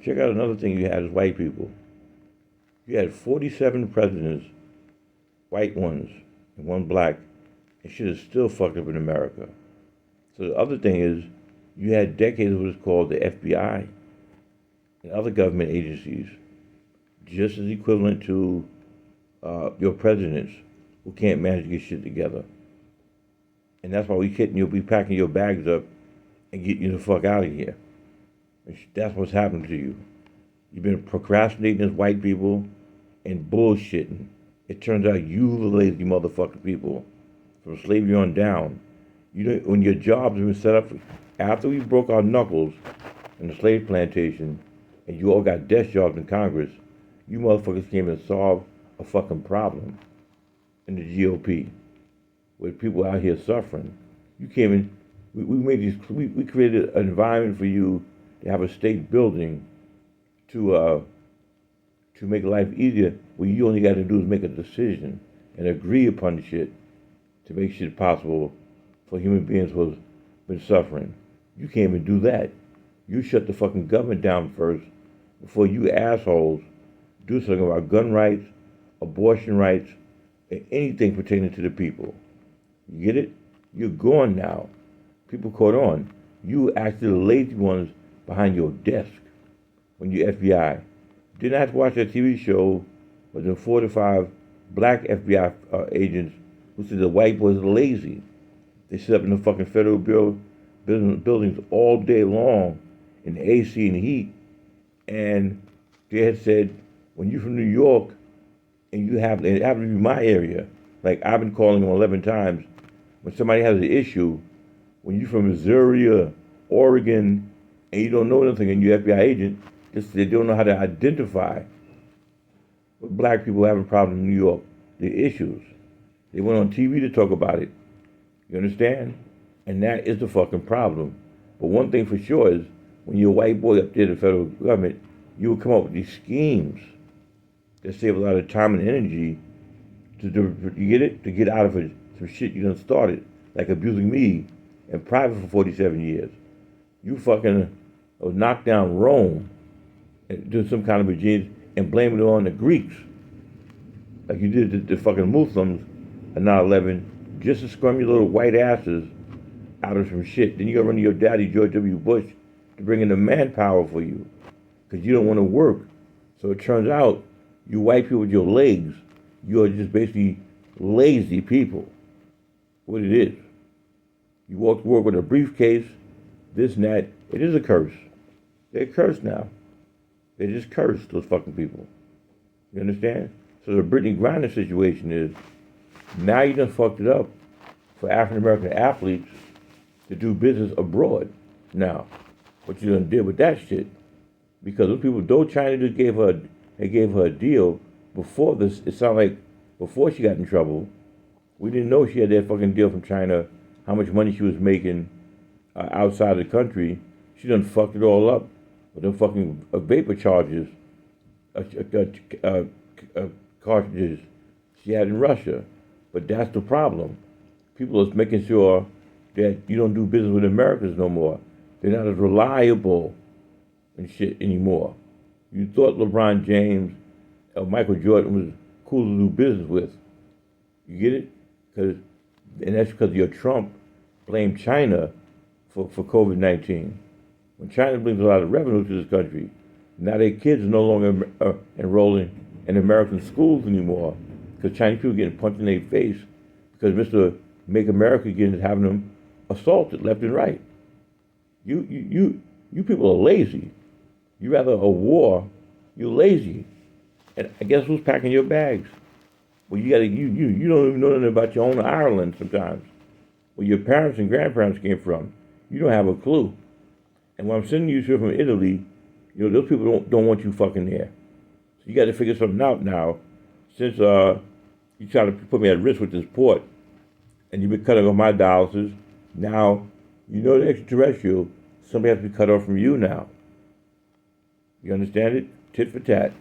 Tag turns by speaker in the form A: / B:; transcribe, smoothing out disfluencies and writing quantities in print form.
A: Check out another thing you had as white people. You had 47 presidents, white ones, and one black, and shit is still fucked up in America. So the other thing is, you had decades of what is called the FBI and other government agencies, just as equivalent to your presidents who can't manage to get shit together. And that's why you'll be packing your bags up and getting you the fuck out of here. That's what's happened to you. You've been procrastinating as white people and bullshitting. It turns out you the lazy motherfucking people from slavery on down. You know, when your jobs have been set up after we broke our knuckles in the slave plantation, and you all got desk jobs in Congress, you motherfuckers came and solved a fucking problem in the GOP with people out here suffering. You came in, we created an environment for you to have a state building to make life easier, where you only got to do is make a decision and agree upon shit to make shit possible for human beings who've been suffering. You can't even do that. You shut the fucking government down first before you assholes do something about gun rights, abortion rights, and anything pertaining to the people. You get it? You're gone now. People caught on. You actually the lazy ones behind your desk when you FBI. Didn't have to watch that TV show with the 4 to 5 black FBI agents who said the white boys are lazy. They sit up in the fucking federal buildings all day long in the AC and heat. And they had said, when you're from New York and it happens to be my area, like I've been calling them 11 times, when somebody has an issue, when you're from Missouri or Oregon and you don't know anything and you're FBI agent, they don't know how to identify what black people having problems in New York, the issues. They went on TV to talk about it. You understand? And that is the fucking problem. But one thing for sure is, when you're a white boy up there in the federal government, you will come up with these schemes that save a lot of time and energy you get it? To get out of it some shit you done started, like abusing me in private for 47 years. You fucking knocked down Rome and do some kind of regime and blame it on the Greeks, like you did the fucking Muslims at 9/11, just to scrum your little white asses out of some shit. Then you gotta run to your daddy, George W. Bush, to bring in the manpower for you, because you don't want to work. So it turns out, you white people with your legs, you're just basically lazy people. What it is. You walk to work with a briefcase, this and that. It is a curse. They're cursed now. They're just cursed, those fucking people. You understand? So the Brittany Griner situation is, now you done fucked it up for African American athletes to do business abroad now. What you done did with that shit. Because those people, though China just gave her a deal before this, it sounded like before she got in trouble, we didn't know she had that fucking deal from China, how much money she was making outside the country. She done fucked it all up with them fucking vapor charges, cartridges she had in Russia. But that's the problem. People are making sure that you don't do business with Americans no more. They're not as reliable and shit anymore. You thought LeBron James or Michael Jordan was cool to do business with. You get it? And that's because your Trump blamed China for COVID-19. When China brings a lot of revenue to this country, now their kids are no longer enrolling in American schools anymore, because Chinese people are getting punched in their face because Mr. Make America Again is having them assaulted left and right. You people are lazy. You rather a war. You're lazy. And I guess who's packing your bags? Well, you don't even know nothing about your own Ireland sometimes, where your parents and grandparents came from. You don't have a clue. And when I'm sending you here from Italy, those people don't want you fucking there. So you got to figure something out now. Since you try to put me at risk with this port, and you've been cutting off my dialysis, now the extraterrestrial, somebody has to be cut off from you now. You understand it? Tit for tat.